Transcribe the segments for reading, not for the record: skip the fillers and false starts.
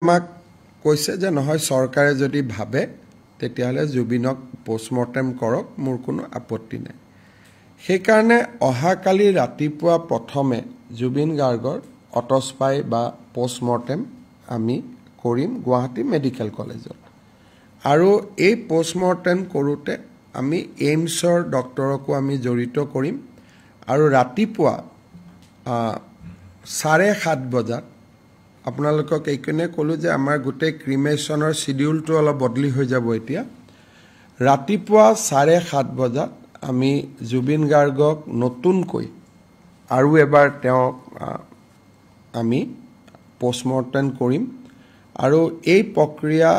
আমাক কৈছে যে নহয় চৰকাৰে যদি ভাবে তেতিয়াহলে জুবিনক পোষ্টমৰ্টেম কৰক মোৰ কোনো আপত্তি নাই সেইকাৰণে অহাকালি ৰাতিপুৱা প্ৰথমে জুবিন গাৰ্গৰ অটস্পাই বা পোষ্টমৰ্টেম আমি কৰিম গুৱাহাটী মেডিকেল কলেজত আৰু এই পোষ্টমৰ্টেম কৰোতে আমি এইমছৰ ডক্টৰকো আমি জড়িত কৰিম আৰু ৰাতিপুৱা 7:30 বজাত আপোনালোকক এইকনে কলো যে আমাৰ গোটেই ক্ৰিমেশনৰ শিডিউলটো অলপ বদলি হৈ যাব এতিয়া ৰাতিপুৱা 7:30 বজাত আমি জুবিন গাৰ্গক নতুনকৈ আৰু এবাৰ তেওঁ আমি পোষ্টমৰ্টেম কৰিম আৰু এই প্ৰক্ৰিয়া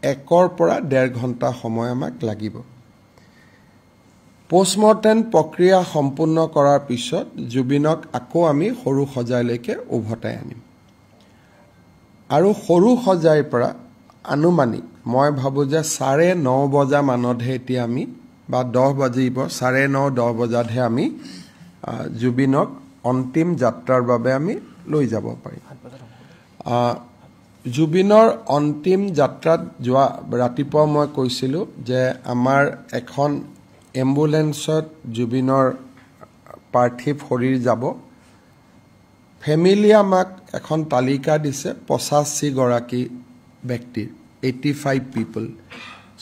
1 পৰা 1.5 ঘণ্টা সময় আমাক লাগিব পোষ্টমৰ্টেম প্ৰক্ৰিয়া সম্পূৰ্ণ কৰাৰ পিছত জুবিনক আকৌ আমি সৰু সজাইলৈকে উভতাই আনিম আৰু সৰু সজাইৰ পৰা আনুমানিক মই ভাবো যে 9:30 বজা মানতহে এতিয়া আমি বা 10 বাজিব 9:30 10 বজাতহে আমি জুবিনক অন্তিম যাত্ৰাৰ বাবে আমি লৈ যাব পাৰিম জুবিনৰ অন্তিম যাত্ৰাত যোৱা ৰাতিপুৱা মই কৈছিলো যে আমাৰ এখন এম্বুলেন্সত জুবিনৰ পাৰ্থিৱ শৰীৰ যাব ফেমিলি আমাক এখন তালিকা দিছে 85 গৰাকী ব্যক্তিৰ 85 পিপল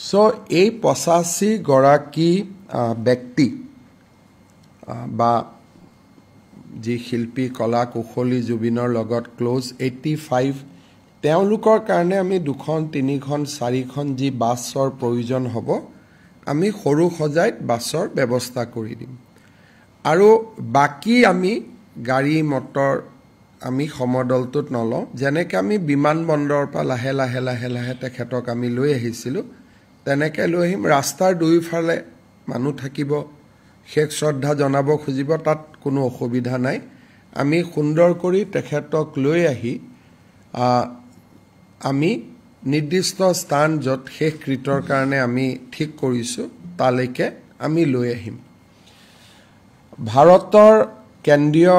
সো এই 85 গৰাকী ব্যক্তি বা যি শিল্পী কলা কুশলী জুবিনৰ লগত ক্লোজ 85 তেওঁলোকৰ কাৰণে আমি 2খন 3খন 4খন যি বাছৰ প্ৰয়োজন হ'ব আমি সৰু সজাইত বাছৰ ব্যৱস্থা কৰি দিম আৰু বাকি আমি গাড়ী মটৰ আমি সমদলটোত নলও যেনেকৈ আমি বিমানবন্দৰৰ পৰা লাহে তেখেতক আমি লৈ আহিছিলো তেনেকৈ লৈ আহিম ৰাস্তাৰ দুইফালে মানুহ থাকিব শেষ শ্ৰদ্ধা জনাব খুজিব তাত কোনো অসুবিধা নাই আমি সুন্দৰ কৰি তেখেতক লৈ আহি আমি নিৰ্দিষ্ট স্থান য'ত শেষ কৃতৰ কাৰণে আমি ঠিক কৰিছো তালৈকে আমি লৈ আহিম ভাৰতৰ কেন্দ্ৰীয়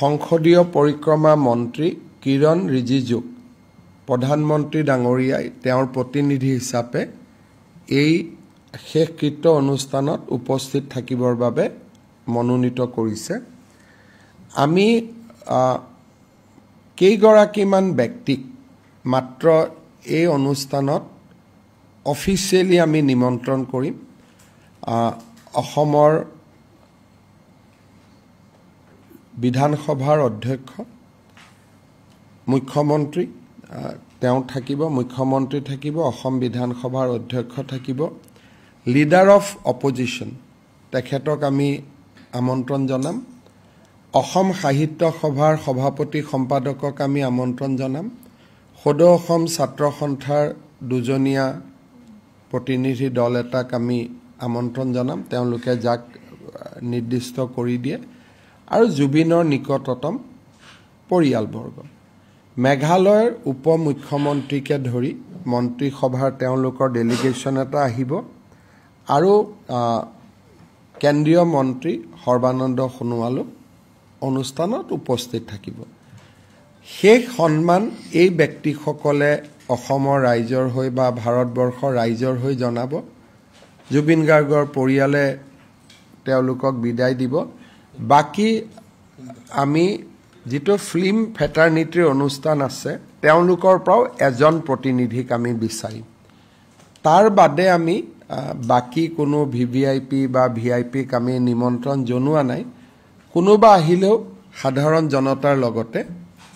সংসদীয় পৰিক্ৰমা মন্ত্ৰী কিৰণ ৰিজিজু প্ৰধানমন্ত্ৰী ডাঙৰীয়াই তেওঁৰ প্ৰতিনিধি হিচাপে এই শেষকৃত্য অনুষ্ঠানত উপস্থিত থাকিবৰ বাবে মনোনীত কৰিছে আমি কেইগৰাকীমান ব্যক্তিক মাত্ৰ এই অনুষ্ঠানত অফিচিয়েলি আমি নিমন্ত্ৰণ কৰিম অসমৰ বিধানসভাৰ অধ্যক্ষ মুখ্যমন্ত্ৰী তেওঁ থাকিব মুখ্যমন্ত্ৰী থাকিব অসম বিধানসভাৰ অধ্যক্ষ থাকিব লিডাৰ অফ অপজিশন তেখেতক আমি আমন্ত্ৰণ জনাম অসম সাহিত্য সভাৰ সভাপতি সম্পাদকক আমি আমন্ত্ৰণ জনাম সদৌ অসম ছাত্ৰ সন্থাৰ দুজনীয়া প্ৰতিনিধি দল এটাক আমি আমন্ত্ৰণ জনাম তেওঁলোকে যাক নিৰ্দিষ্ট কৰি দিয়ে আৰু জুবিনৰ নিকটতম পৰিয়ালবৰ্গ মেঘালয়ৰ উপ মুখ্যমন্ত্ৰীকে ধৰি মন্ত্ৰী সভাৰ তেওঁলোকৰ ডেলিগেশ্যন এটা আহিব আৰু কেন্দ্ৰীয় মন্ত্ৰী সৰ্বানন্দ সোণোৱালো অনুষ্ঠানত উপস্থিত থাকিব শেষ সন্মান এই ব্যক্তিসকলে অসমৰ ৰাইজৰ হৈ বা ভাৰতবৰ্ষৰ ৰাইজৰ হৈ জনাব জুবিন গাৰ্গৰ পৰিয়ালে তেওঁলোকক বিদায় দিব বাকি আমি যেটো ফিল্ম ফেটাৰনিটিৰ অনুষ্ঠান আছে তেওঁলোকৰ পৰাও এজন প্ৰতিনিধিক আমি বিচাৰিম তাৰ বাদে আমি বাকি কোনো ভিভিআইপি বা ভিআইপিক আমি নিমন্ত্ৰণ জনোৱা নাই কোনোবা আহিলেও সাধাৰণ জনতাৰ লগতে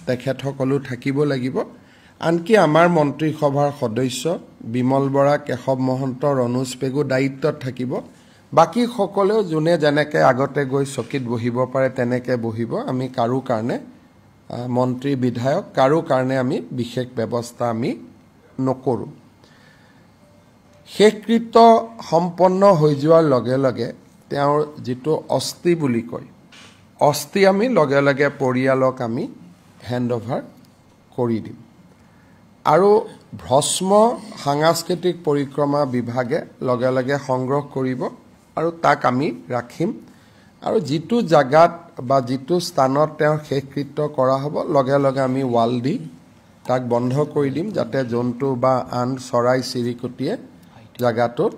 তেখেতসকলো থাকিব লাগিব আনকি আমাৰ মন্ত্ৰী সভাৰ সদস্য বিমল বৰা কেশৱ মহন্ত ৰনোজ পেগু দায়িত্বত থাকিব বাকি সকলেও যোনে যেনেকে আগতে গৈ চকীত বহিব পাৰে তেনেকে বহিব আমি কাৰো কাৰণে মন্ত্ৰী বিধায়ক কাৰো কাৰণে আমি বিশেষ ব্যৱস্থা আমি নকৰো শেষকৃত্য সম্পন্ন হৈ যোৱাৰ লগে লগে তেওঁৰ যেটো অস্থি বুলি কয় অস্থি আমি লগে লগে পৰিয়ালক আমি হেণ্ডঅভাৰ কৰি দিম আৰু ভস্ম সাংস্কৃতিক পৰিক্ৰমা বিভাগে লগে লগে সংগ্ৰহ কৰিব আৰু তাক আমি ৰাখিম আৰু যেটো জাগাত বা যেটো স্থানত তেওঁ শেষকৃত্য কৰা হ'ব লগে লগে আমি ওয়াল দি তাক বন্ধ কৰি দিম যাতে জন্তু বা আন চৰাই চিৰিকটিয়ে জাগাটোত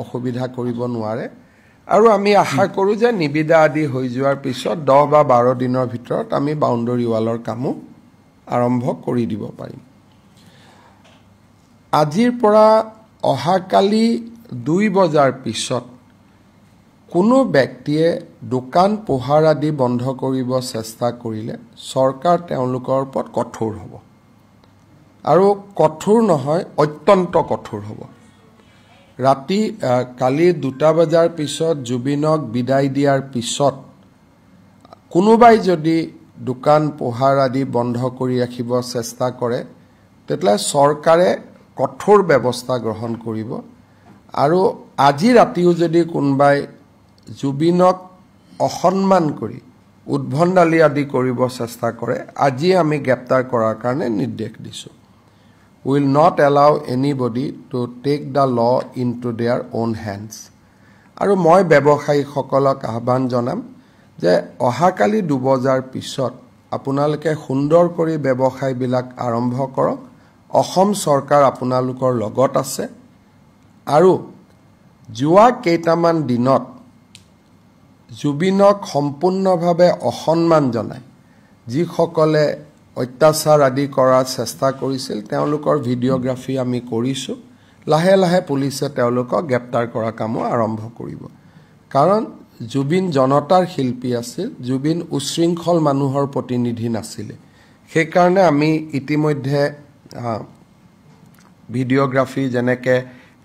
অসুবিধা কৰিব নোৱাৰে আৰু আমি আশা কৰোঁ যে নিবিদা আদি হৈ যোৱাৰ পিছত 10 বা 12 দিনৰ ভিতৰত আমি বাউণ্ডৰী ৱালৰ কামো আৰম্ভ কৰি দিব পাৰিম আজিৰ পৰা অহাকালি 2 বজাৰ পিছত কোনো ব্যক্তিয়ে দোকান পোহাৰ আদি বন্ধ কৰিব চেষ্টা কৰিলে চৰকাৰ তেওঁলোকৰ ওপৰত কঠোৰ হ'ব আৰু কঠোৰ নহয় অত্যন্ত কঠোৰ হ'ব ৰাতি কালি 2 বজাৰ পিছত জুবিনক বিদায় দিয়াৰ পিছত কোনোবাই যদি দোকান পোহাৰ আদি বন্ধ কৰি ৰাখিব চেষ্টা কৰে তেতিয়া চৰকাৰে কঠোৰ ব্যৱস্থা গ্ৰহণ কৰিব আৰু আজি ৰাতিও যদি কোনোবাই জুবিনক অসন্মান কৰি উদ্ভণ্ডালি আদি কৰিব চেষ্টা কৰে আজি আমি গ্ৰেপ্তাৰ কৰাৰ কাৰণে নিৰ্দেশ দিছোঁ will not allow anybody to take the law into their own hands আৰু মই ব্যৱসায়ীসকলক আহ্বান জনাম যে অহাকালি 2 বজাৰ পিছত আপোনালোকে সুন্দৰ কৰি ব্যৱসায়বিলাক আৰম্ভ কৰক অসম চৰকাৰ আপোনালোকৰ লগত আছে আৰু যোৱা কেইটামান দিনত জুবিনক সম্পূৰ্ণভাৱে অসন্মান জনায় যিসকলে অত্যাচাৰ আদি কৰাৰ চেষ্টা কৰিছিল তেওঁলোকৰ ভিডিঅ'গ্ৰাফি আমি কৰিছোঁ লাহে লাহে পুলিচে তেওঁলোকক গ্ৰেপ্তাৰ কৰা কামো আৰম্ভ কৰিব কাৰণ জুবিন জনতাৰ শিল্পী আছিল জুবিন উশৃংখল মানুহৰ প্ৰতিনিধি নাছিল সেইকাৰণে আমি ইতিমধ্যে ভিডিঅ'গ্ৰাফি যেনেকৈ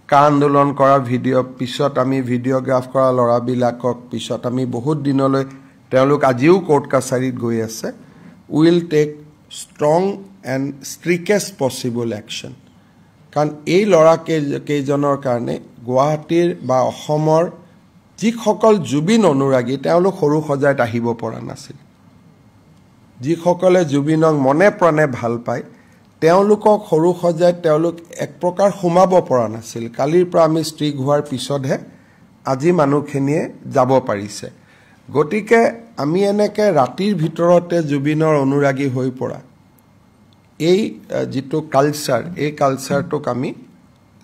কা আন্দোলন কৰা ভিডিঅ' পিছত আমি ভিডিঅ'গ্ৰাফ কৰা ল'ৰাবিলাকক পিছত আমি বহুত দিনলৈ তেওঁলোক আজিও কোৰ্ট কাছাৰীত গৈ আছে will take strong and strictest possible action কাৰণ এই ল'ৰা কেইজনৰ কাৰণে গুৱাহাটীৰ বা অসমৰ যিসকল জুবিন অনুৰাগী তেওঁলোক সৰু সজাইত আহিব পৰা নাছিল যিসকলে জুবিনক মনে প্ৰাণে ভাল পায় তেওঁলোকক সৰু সজাইত তেওঁলোক এক প্ৰকাৰ সোমাব পৰা নাছিল কালিৰ পৰা আমি ষ্ট্ৰিক হোৱাৰ পিছতহে আজি মানুহখিনিয়ে যাব পাৰিছে গতিকে আমি এনেকৈ ৰাতিৰ ভিতৰতে জুবিনৰ অনুৰাগী হৈ পৰা এই যিটো কালচাৰ এই কালচাৰটোক আমি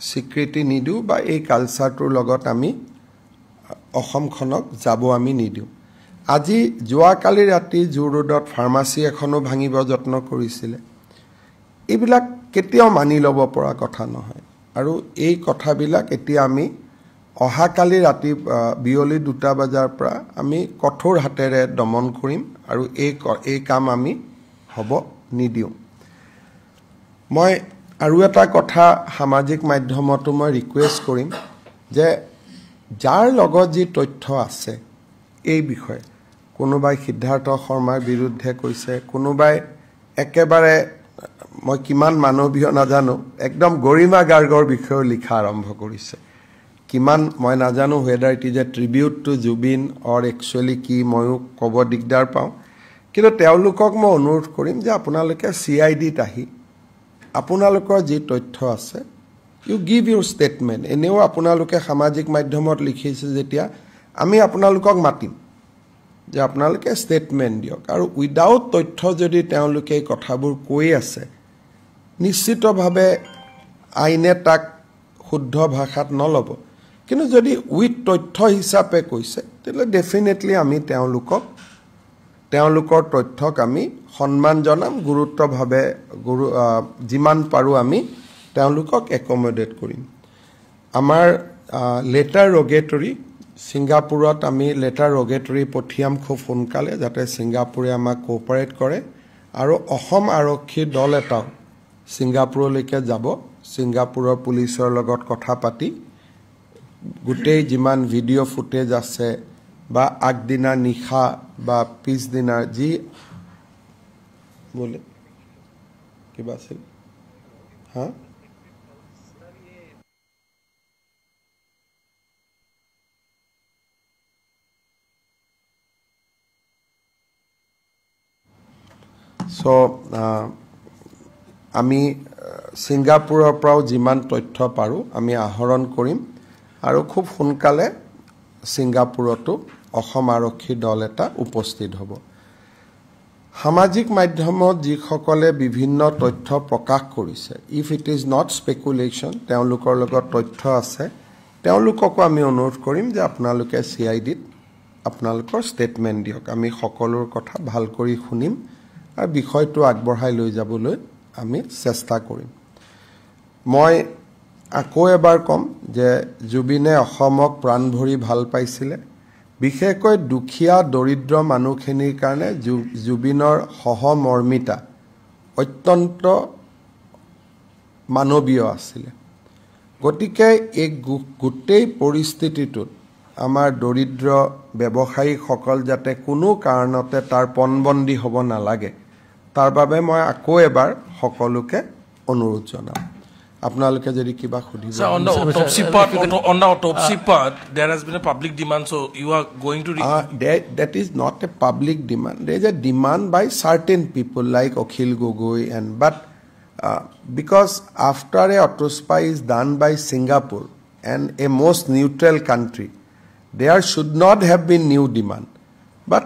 স্বীকৃতি নিদিওঁ বা এই কালচাৰটোৰ লগত আমি অসমখনক যাব আমি নিদিওঁ আজি যোৱাকালি ৰাতি জু ৰোডত ফাৰ্মাচী এখনো ভাঙিব যত্ন কৰিছিলে এইবিলাক কেতিয়াও মানি ল'ব পৰা কথা নহয় আৰু এই কথাবিলাক এতিয়া আমি অহাকালি ৰাতি বিয়লি 2 বজাৰ পৰা আমি কঠোৰ হাতেৰে দমন কৰিম আৰু এই কাম আমি হ'ব নিদিওঁ মই আৰু এটা কথা সামাজিক মাধ্যমতো মই ৰিকুৱেষ্ট কৰিম যে যাৰ লগত যি তথ্য আছে এই বিষয়ে কোনোবাই সিদ্ধাৰ্থ শৰ্মাৰ বিৰুদ্ধে কৈছে কোনোবাই একেবাৰে মই কিমান মানৱীয় নাজানো একদম গৰিমা গাৰ্গৰ বিষয়ে লিখা আৰম্ভ কৰিছে কিমান মই নাজানো whether it is a tribute to Jubin or actually কি ময়ো ক'ব দিগদাৰ পাওঁ কিন্তু তেওঁলোকক মই অনুৰোধ কৰিম যে আপোনালোকে CIDত আহি আপোনালোকৰ যি তথ্য আছে ইউ গিভ ইউৰ ষ্টেটমেণ্ট এনেও আপোনালোকে সামাজিক মাধ্যমত লিখিছে যেতিয়া আমি আপোনালোকক মাতিম যে আপোনালোকে ষ্টেটমেণ্ট দিয়ক আৰু উইদাউট তথ্য যদি তেওঁলোকে এই কথাবোৰ কৈ আছে নিশ্চিতভাৱে আইনে তাক শুদ্ধ ভাষাত নল'ব কিন্তু যদি উইথ তথ্য হিচাপে কৈছে তেতিয়াহ'লে ডেফিনেটলি আমি তেওঁলোকৰ তথ্যক আমি সন্মান জনাম গুৰুত্বভাৱে যিমান পাৰোঁ আমি তেওঁলোকক একমডেট কৰিম আমাৰ লেটাৰ ৰগেটৰী ছিংগাপুৰত আমি লেটাৰ ৰগেটৰী পঠিয়াম খুব সোনকালে যাতে ছিংগাপুৰে আমাক কোঅপাৰেট কৰে আৰু অসম আৰক্ষী দল এটাও ছিংগাপুৰলৈকে যাব ছিংগাপুৰৰ পুলিচৰ লগত কথা পাতি গোটেই যিমান ভিডিঅ' ফুটেজ আছে বা আগদিনা নিশা বা পিছদিনা যি বোলে কিবা আছিল হা সো আমি ছিংগাপুৰৰ পৰাও যিমান তথ্য পাৰোঁ আমি আহৰণ কৰিম আৰু খুব সোনকালে ছিংগাপুৰতো অসম আৰক্ষী দল এটা উপস্থিত হ'ব সামাজিক মাধ্যমত যিসকলে বিভিন্ন তথ্য প্ৰকাশ কৰিছে, ইফ ইট ইজ নট স্পেকুলেশ্যন, তেওঁলোকৰ লগত তথ্য আছে, তেওঁলোককো আমি অনুৰোধ কৰিম যে আপোনালোকে CIDত আপোনালোকৰ ষ্টেটমেণ্ট দিয়ক। আমি সকলোৰ কথা ভাল কৰি শুনিম আৰু বিষয়টো আগবঢ়াই লৈ যাবলৈ আমি চেষ্টা কৰিম। মই আকৌ এবাৰ ক'ম যে জুবিনে অসমক প্ৰাণ ভৰি ভাল পাইছিলে। বিশেষকৈ দুখীয়া দৰিদ্ৰ মানুহখিনিৰ কাৰণে জুবিনৰ সহমৰ্মিতা অত্যন্ত মানৱীয় আছিলে। গতিকে এই গোটেই পৰিস্থিতিটোত আমাৰ দৰিদ্ৰ ব্যৱসায়ীসকল যাতে কোনো কাৰণতে তাৰ পণবন্দী হ'ব নালাগে, তাৰ বাবে মই আকৌ এবাৰ সকলোকে অনুৰোধ জনাম। আপোনালোকে যদি কিবা সুধিব। Sir, on the autopsy part, there has been a public demand, so you are going to... That is not a public demand. There is a demand by certain people like Akhil Gogoi, but because after a autopsy is done by Singapore and a most neutral country, there should not have been new demand. But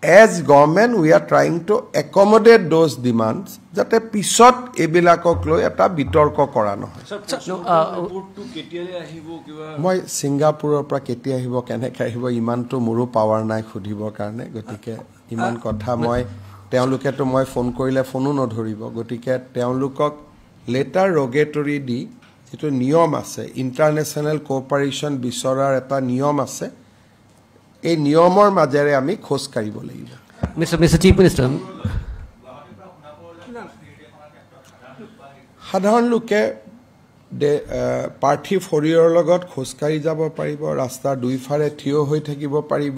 as government, we are trying to accommodate those demands that a pisot ebilakok loi eta bitorko kora nohoy. Moi Singapore pra keti ahibo kene kahibo iman to muru power nai khudibor karone gotike iman kotha moi teoluke to moi phone korile phone no dhoribo gotike teolukok letter rogatory di jeto niyom ase international cooperation bisorar eta niyom ase এই নিয়মৰ মাজেৰে আমি খোজ কাঢ়িব লাগিব। Mr. Chief Minister, সাধাৰণ লোকে পাৰ্থী ফৰিয়ৰ লগত খোজ কাঢ়ি যাব পাৰিব, ৰাস্তাৰ দুইফাৰে থিয় হৈ থাকিব পাৰিব।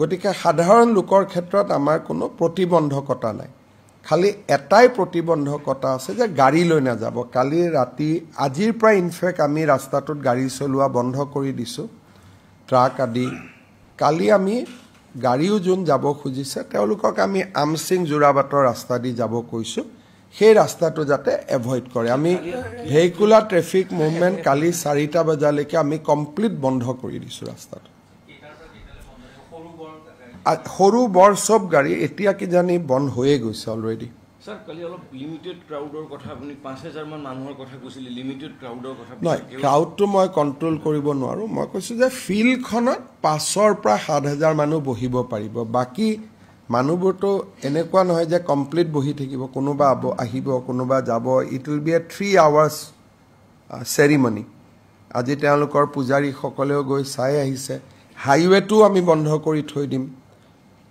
গতিকে সাধাৰণ লোকৰ ক্ষেত্ৰত আমাৰ কোনো প্ৰতিবন্ধকতা নাই। খালি এটাই প্ৰতিবন্ধকতা আছে যে গাড়ী লৈ নাযাব। কালি ৰাতি আজিৰ পৰা ইনফেক্ট আমি ৰাস্তাটোত গাড়ী চলোৱা বন্ধ কৰি দিছোঁ, ট্ৰাক আদি। কালি আমি গাড়ীও যোন যাব খুজিছে তেওঁলোকক আমি আমসিং জোৰাবাটৰ ৰাস্তা দি যাব কৈছোঁ, সেই ৰাস্তাটো যাতে এভয়েড কৰে। আমি ভেহিকুলাৰ ট্ৰেফিক মুভমেণ্ট কালি 4টা বজালৈকে আমি কমপ্লিট বন্ধ কৰি দিছোঁ ৰাস্তাটো। সৰু বৰ সব গাড়ী এতিয়া কিজানি বন্ধ হৈয়ে গৈছে already. Sir, kali alop limited crowd or kotha apni 5000 man manhor kotha koisile limited crowd or kotha নাই crowd to মই কন্ট্ৰোল কৰিব নোৱাৰো। মই কৈছো যে ফিল্ড খনত 500 পৰা 7000 মানুহ বহিব পাৰিব। বাকি মানুহবোৰটো এনেকুৱা নহয় যে কমপ্লিট বহি থাকিব, কোনোবা আহিব কোনোবা যাব। It will B A 3 hours ceremony। আজি তেওঁলোকৰ পূজাৰী সকলেও গৈ চাই আহিছে। হাইৱেটো আমি বন্ধ কৰি থৈ দিম।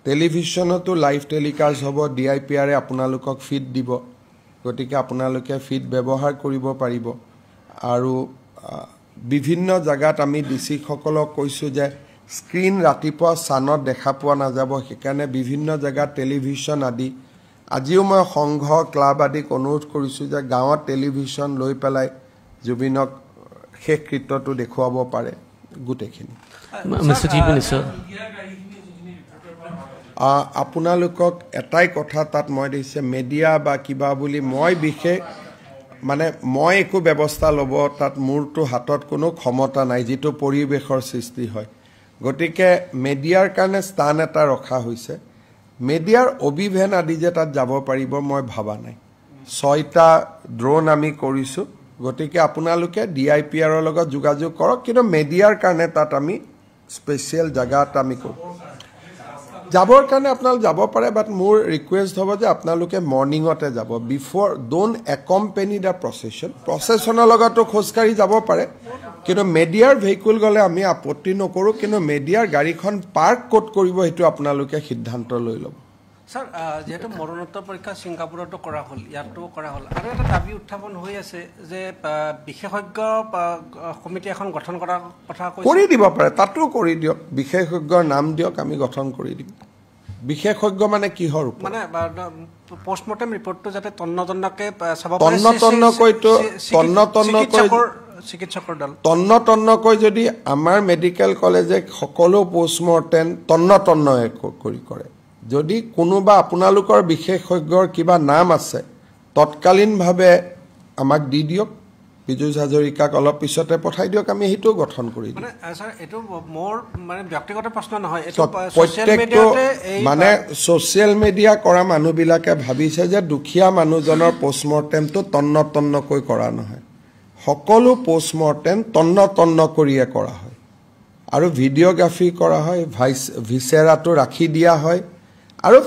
টেলিভিশ্যনতো লাইভ টেলিকাষ্ট হ'ব, DIPR আপোনালোকক ফিড দিব। গতিকে আপোনালোকে ফিড ব্যৱহাৰ কৰিব পাৰিব। আৰু বিভিন্ন জায়গাত আমি DC সকলক কৈছো যে স্ক্ৰিন ৰাতিপুৱা সানত দেখা পোৱা নাযাব, সেইকাৰণে বিভিন্ন জায়গাত টেলিভিশ্যন আদি। আজিও মই সংঘ ক্লাব আদিক অনুৰোধ কৰিছো যে গাঁৱত টেলিভিশ্যন লৈ পেলাই জুবিনক শেষ কৃত্যটো দেখুৱাব পাৰে গোটেইখিনি। Mr. Chief Minister, আপোনালোকক এটাই কথা তাত মই দিছে মিডিয়া বা কিবা বুলি মই বিশেষ মানে মই একো ব্যৱস্থা ল'ব তাত মোৰটো হাতত কোনো ক্ষমতা নাই, যেটো পৰিবেশৰ সৃষ্টি হয়। গতিকে মিডিয়াৰ কাৰণে স্থান এটা ৰখা হৈছে। মিডিয়াৰ অভিভেন আদি যে তাত যাব পাৰিব মই ভাবা নাই। 6টা ড্ৰোন আমি কৰিছো। গতিকে আপোনালোকে DIPR ৰ লগত যোগাযোগ কৰক, কিন্তু মিডিয়াৰ কাৰণে তাত আমি স্পেশাল জায়গা এটা আমি কৰোঁ। যাবৰ কাৰণে আপোনালোক যাব পাৰে, বাট মোৰ ৰিকুৱেষ্ট হ'ব যে আপোনালোকে মৰ্নিঙতে যাব। বিফৰ ডোন্ট একম্পেনি দ্য প্ৰচেছনৰ লগতো খোজকাঢ়ি যাব পাৰে, কিন্তু মিডিয়াৰ ভেহিকুল গ'লে আমি আপত্তি নকৰোঁ। কিন্তু মিডিয়াৰ গাড়ীখন পাৰ্ক ক'ত কৰিব সেইটো আপোনালোকে সিদ্ধান্ত লৈ ল'ব। স্যাৰ, যেহেতু মৰণোত্তৰ পৰীক্ষা ছিংগাপুৰতো কৰা হ'ল, ইয়াতো কৰা হ'ল, আৰু এটা দাবী উত্থাপন হৈ আছে যে বিশেষজ্ঞ কমিটি এখন গঠন কৰাৰ কথা কৰি দিব পাৰে, তাতো কৰি দিয়ক। বিশেষজ্ঞৰ নাম দিয়ক, আমি গঠন কৰি দিম। বিশেষজ্ঞ মানে কিহৰ ওপৰত? মানে পোষ্টমৰ্টেম ৰিপৰ্টটো যাতে তন্নতন্নকৈ চাব চিকিৎসকৰ দল তন্নতন্নকৈ যদি আমাৰ মেডিকেল কলেজে সকলো পোষ্টমৰ্টেম তন্নতন্নয়ে কৰি কৰে। যদি কোনোবা আপোনালোকৰ বিশেষজ্ঞৰ কিবা নাম আছে তৎকালীনভাৱে আমাক দি দিয়ক, পীযুষ হাজৰিকাক অলপ পিছতে পঠাই দিয়ক আমি সেইটো গঠন কৰি দিম মানে স্যাৰ এটো মোৰ মানে ব্যক্তিগত প্ৰশ্ন নহয় এটো সোশ্যাল প্ৰত্যেকটো মিডিয়াতে মানে সোশ্যাল মিডিয়া কৰা মানুহবিলাকে ভাবিছে যে দুখীয়া মানুহজনৰ পোষ্টমৰ্টেমটো তন্নতন্নকৈ কৰা নহয় সকলো পোষ্টমৰ্টেম তন্ন কৰিয়ে কৰা হয় আৰু ভিডিওগ্ৰাফি কৰা হয় ভিসেৰাটো ৰাখি দিয়া হয় আৰু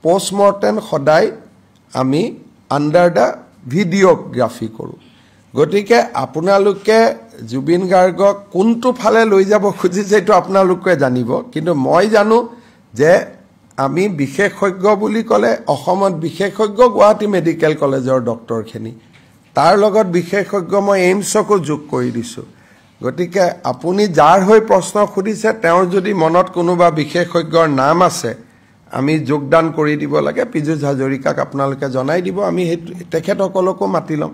পোষ্টমৰ্টেম সদায় আমি আন্ডাৰ দা ভিডিওগ্ৰাফি কৰোঁ গতিকে আপোনালোকে জুবিন গাৰ্গক কোনটো ফালে লৈ যাব খুজিছে এইটো আপোনালোকে জানিব কিন্তু মই জানো যে আমি বিশেষজ্ঞ বুলি ক'লে অসমত বিশেষজ্ঞ গুৱাহাটী মেডিকেল কলেজৰ ডক্টৰখিনি তাৰ লগত বিশেষজ্ঞ মই এইমছকো যোগ কৰি দিছোঁ গতিকে আপুনি যাৰ হৈ প্ৰশ্ন খুদিছে তেওঁৰ যদি মনত কোনোবা বিশেষজ্ঞৰ নাম আছে আমি যোগদান কৰি দিব লাগে পীযুষ হাজৰিকাক আপোনালোকে জনাই দিব আমি তেখেতসকলকো মাতি ল'ম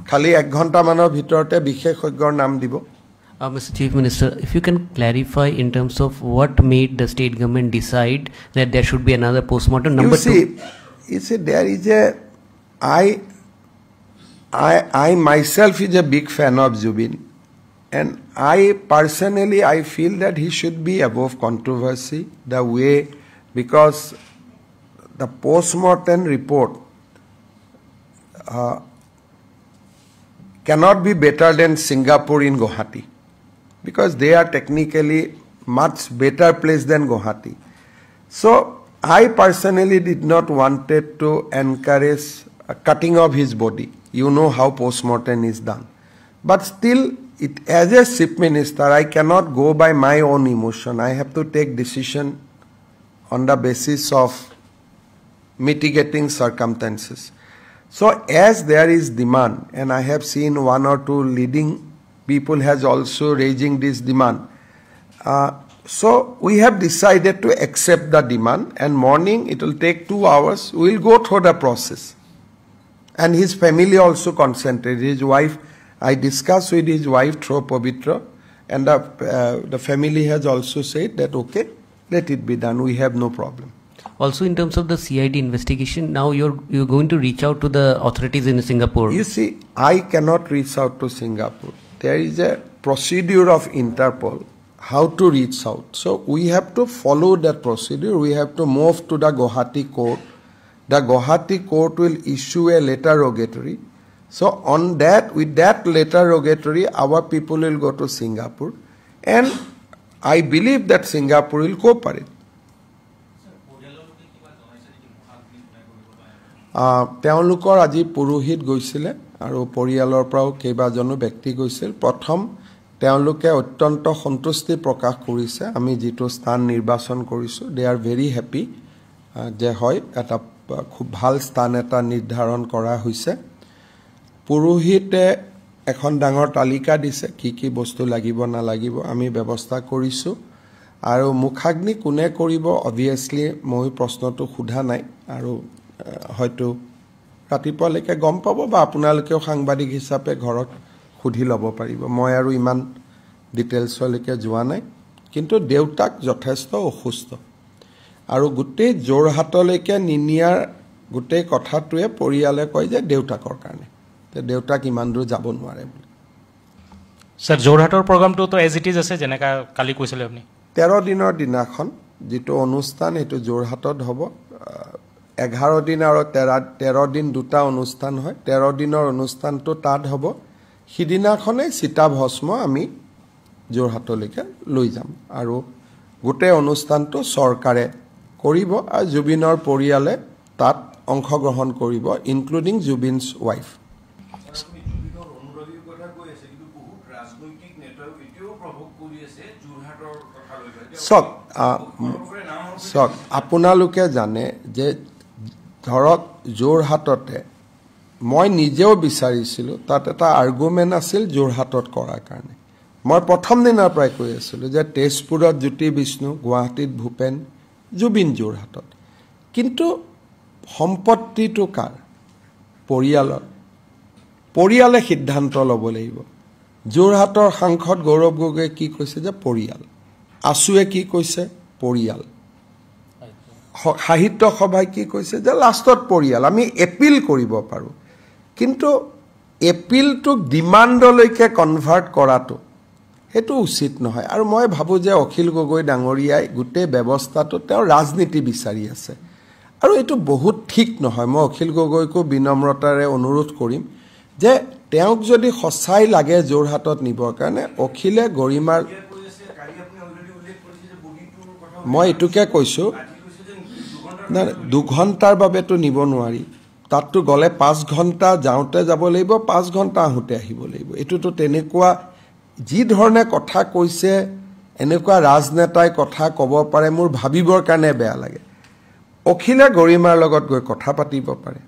খালি 1 ঘণ্টা মানৰ ভিতৰতে বিশেষজ্ঞৰ নাম দিব Mr. Chief Minister, if you can clarify in terms of what made the state government decide that there should be another postmortem. Number you see, there is I myself is a big fan of Zubin, and I personally I feel that he should be above controversy. The way because the postmortem report cannot be better than Singapore in Guwahati. Because they are technically much better place than Guwahati. So I personally did not wanted to encourage cutting of his body. You know how postmortem is done. But still, as a chief minister, I cannot go by my own emotion. I have to take decision on the basis of mitigating circumstances. So as there is demand, and I have seen 1 or 2 leading people has also raising this demand. So we have decided to accept the demand and morning it will take 2 hours. We will go through the process. And his family also consented. His wife, I discussed with his wife through Pavitra and the family has also said that okay, let it be done. We have no problem. Also in terms of the CID investigation, now you're going to reach out to the authorities in Singapore. You see, I cannot reach out to Singapore. There is a procedure of Interpol how to reach out. So we have to follow that procedure. We have to move to the Guwahati court. The Guwahati court will issue a letter rogatory. So on that, with that letter rogatory, our people will go to Singapore. And I believe that Singapore will cooperate. তেওঁলোকৰ আজি পুৰোহিত গৈছিলে আৰু পৰিয়ালৰ পৰাও কেইবাজনো ব্যক্তি গৈছিল প্ৰথম তেওঁলোকে অত্যন্ত সন্তুষ্টি প্ৰকাশ কৰিছে আমি যেটো স্থান নিৰ্বাচন কৰিছো দে আৰ ভেৰি হ্যাপি যে হয় এটা খুব ভাল স্থান এটা নিৰ্ধাৰণ কৰা হৈছে পুৰোহিতে এখন ডাঙৰ তালিকা দিছে কি বস্তু লাগিব না লাগিব আমি ব্যৱস্থা কৰিছো আৰু মুখাগ্নি কোনে কৰিব অবিয়াসলি মই প্ৰশ্নটো খুধা নাই আৰু হয়তো ৰাতিপুৱালৈকে গম পাব বা আপোনালোকেও সাংবাদিক হিচাপে ঘৰত খুধি ল'ব পাৰিব মই আৰু ইমান ডিটেইলছলৈকে যোৱা নাই কিন্তু দেউতাক যথেষ্ট অসুস্থ আৰু গোটেই জোৰহাটলৈকে নিনিয়াৰ গোটেই কথাটোৱে পৰিয়ালে কয় যে দেউতাকৰ কাৰণে তে দেউতাক ইমান দূৰ যাব নোৱাৰে বুলি স্যাৰ জোৰহাটৰ প্ৰগ্ৰামটো তো এজ ইট ইজ আছে যেনেকা কালি কৈছিলে আপুনি 13 দিনৰ দিনাখন যেটো অনুষ্ঠান এটো জোৰহাটত হ'ব 11 দিন আৰু 13 দিন দুটা অনুষ্ঠান হয় 13 দিনৰ অনুষ্ঠানটো তাত হ'ব হিদিনাখনে সীতা ভস্ম আমি জোৰহাটলৈকে লৈ যাম আৰু গোটেই অনুষ্ঠানটো চৰকাৰে কৰিব আৰু জুবিনৰ পৰিয়ালে তাত অংশগ্ৰহণ কৰিব ইনক্লুডিং জুবিনস ওয়াইফ সক আপোনালোকে জানে যে ধৰক জোৰহাটতে মই নিজেও বিচাৰিছিলো তাত এটা আৰ্গুমেন্ট আছিল জোৰহাটত কৰাৰ কাৰণে মই প্ৰথম দিনৰ পৰাই কৈ আছিলো যে তেজপুৰত জ্যোতি বিষ্ণু গুৱাহাটীত ভূপেন জুবিন জোৰহাটত কিন্তু সম্পত্তিটো কাৰ পৰিয়ালে সিদ্ধান্ত ল'ব লাগিব জোৰহাটৰ সাংসদ গৌৰৱ গগৈ কি কৈছে যে পৰিয়াল আছুৱে কি কৈছে পৰিয়াল সাহিত্য সভাই কি কৈছে যে লাষ্টত পৰিয়াল আমি এপিল কৰিব পাৰো কিন্তু এপিলটোক ডিমাণ্ডলৈকে কনভাৰ্ট কৰাটো সেইটো উচিত নহয় আৰু মই ভাবোঁ যে অখিল গগৈ ডাঙৰীয়াই গোটেই ব্যৱস্থাটো তেওঁ ৰাজনীতি বিচাৰি আছে আৰু এইটো বহুত ঠিক নহয় মই অখিল গগৈকো বিনম্ৰতাৰে অনুৰোধ কৰিম যে তেওঁক যদি সঁচাই লাগে যোৰহাটত নিবৰ কাৰণে অখিলে গৰিমাৰ মই এইটোকে কৈছোঁ না 2 ঘণ্টাৰ বাবেতো নিব নোৱাৰি তাততো গ'লে 5 ঘণ্টা যাওঁতে যাব লাগিব 5 ঘণ্টা আহোঁতে আহিব লাগিব এইটোতো তেনেকুৱা যি ধৰণে কথা কৈছে এনেকুৱা ৰাজনেতাই কথা ক'ব পাৰে মোৰ ভাবিবৰ কাৰণে বেয়া লাগে অখিলে গৰিমাৰ লগত গৈ কথা পাতিব পাৰে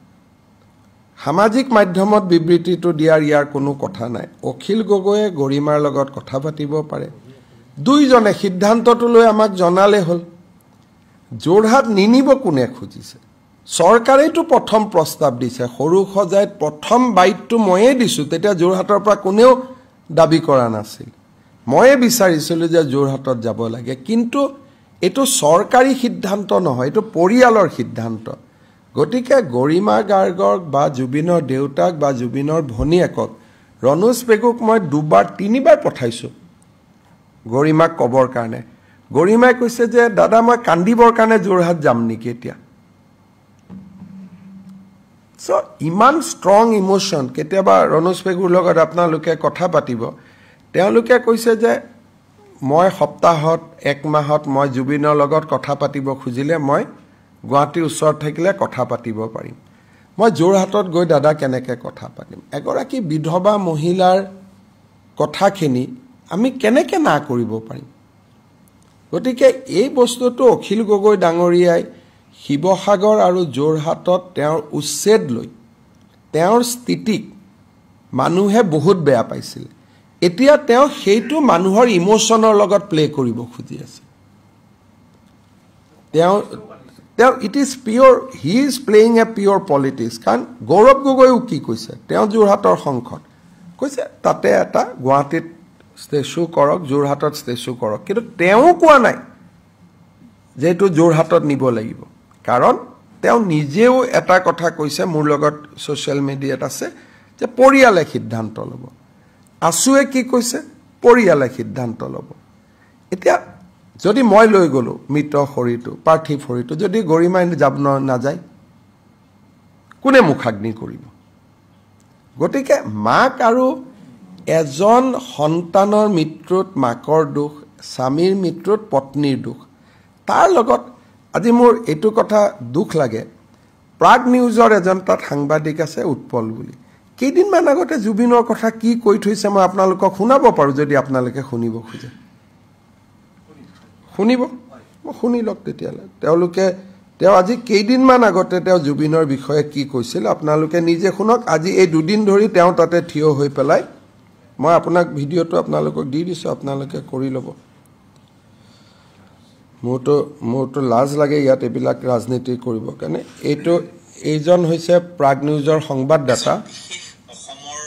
সামাজিক মাধ্যমত বিবৃতিটো দিয়াৰ ইয়াৰ কোনো কথা নাই অখিল গগৈয়ে গৰিমাৰ লগত কথা পাতিব পাৰে দুইজনে সিদ্ধান্তটো লৈ আমাক জনালে হ'ল যোৰহাট নিনিব কোনে খুজিছে চৰকাৰেইটো প্ৰথম প্ৰস্তাৱ দিছে সৰু সজাইত প্ৰথম বাইটটো ময়ে দিছোঁ তেতিয়া যোৰহাটৰ পৰা কোনেও দাবী কৰা নাছিল ময়ে বিচাৰিছিলোঁ যে যোৰহাটত যাব লাগে কিন্তু এইটো চৰকাৰী সিদ্ধান্ত নহয় এইটো পৰিয়ালৰ সিদ্ধান্ত গতিকে গৰিমা গাৰ্গক বা জুবিনৰ দেউতাক বা জুবিনৰ ভনীয়েকক ৰণোজ পেগুক মই 2বাৰ 3বাৰ পঠাইছোঁ গৰিমাক ক'বৰ কাৰণে গৰিমাই কৈছে যে দাদা মই কান্দিবৰ কাৰণে যোৰহাট যাম নেকি এতিয়া সো ইমান ষ্ট্ৰং ইমোশ্যন কেতিয়াবা ৰণোজ পেগুৰ লগত আপোনালোকে কথা পাতিব তেওঁলোকে কৈছে যে মই সপ্তাহত 1 মাহত মই জুবিনৰ লগত কথা পাতিব খুজিলে মই গুৱাহাটীৰ ওচৰত থাকিলে কথা পাতিব পাৰিম মই যোৰহাটত গৈ দাদা কেনেকৈ কথা পাতিম এগৰাকী বিধৱা মহিলাৰ কথাখিনি আমি কেনেকৈ না কৰিব পাৰিম গতিকে এই বস্তুটো অখিল গগৈ ডাঙৰীয়াই শিৱসাগৰ আৰু যোৰহাটত তেওঁৰ উচ্ছেদ লৈ তেওঁৰ স্থিতিক মানুহে বহুত বেয়া পাইছিল এতিয়া তেওঁ সেইটো মানুহৰ ইমোশ্যনৰ লগত প্লে কৰিব খুজি আছে তেওঁ it is pure he is playing a pure politics কাৰণ গৌৰৱ গগৈও কি কৈছে তেওঁ যোৰহাটৰ সংসদ কৈছে তাতে এটা গুৱাহাটীত ষ্টেচু কৰক যোৰহাটত ষ্টেচু কৰক কিন্তু তেওঁ কোৱা নাই যে এইটো যোৰহাটত নিব লাগিব কাৰণ তেওঁ নিজেও এটা কথা কৈছে মোৰ লগত ছ'চিয়েল মিডিয়াত আছে যে পৰিয়ালে সিদ্ধান্ত ল'ব আছুৱে কি কৈছে পৰিয়ালে সিদ্ধান্ত ল'ব এতিয়া যদি মই লৈ গ'লোঁ মৃত শৰীৰটো পাৰ্থিৱ শৰীৰটো যদি গৰিমাই যাব নাযায় কোনে মুখাগ্নি কৰিব গতিকে মাক আৰু এজন সন্তানৰ মৃত্যুত মাকৰ দুখ স্বামীৰ মৃত্যুত পত্নীৰ দুখ তাৰ লগত আজি মোৰ এইটো কথা দুখ লাগে প্ৰাগ নিউজৰ এজন তাত সাংবাদিক আছে উৎপল বুলি কেইদিনমান আগতে জুবিনৰ কথা কি কৈ থৈছে মই আপোনালোকক শুনাব পাৰোঁ যদি আপোনালোকে শুনিব খোজে শুনিব মই শুনি লওক তেতিয়াহ'লে তেওঁ আজি কেইদিনমান আগতে তেওঁ জুবিনৰ বিষয়ে কি কৈছিল আপোনালোকে নিজে শুনক আজি এই 2 দিন ধৰি তেওঁ তাতে থিয় হৈ পেলাই মই আপোনাক ভিডিঅ'টো আপোনালোকক দি দিছোঁ আপোনালোকে কৰি ল'ব মোৰতো লাজ লাগে ইয়াত এইবিলাক ৰাজনীতি কৰিবৰ কাৰণে এইজন হৈছে প্ৰাগ নিউজৰ সংবাদদাতা অসমৰ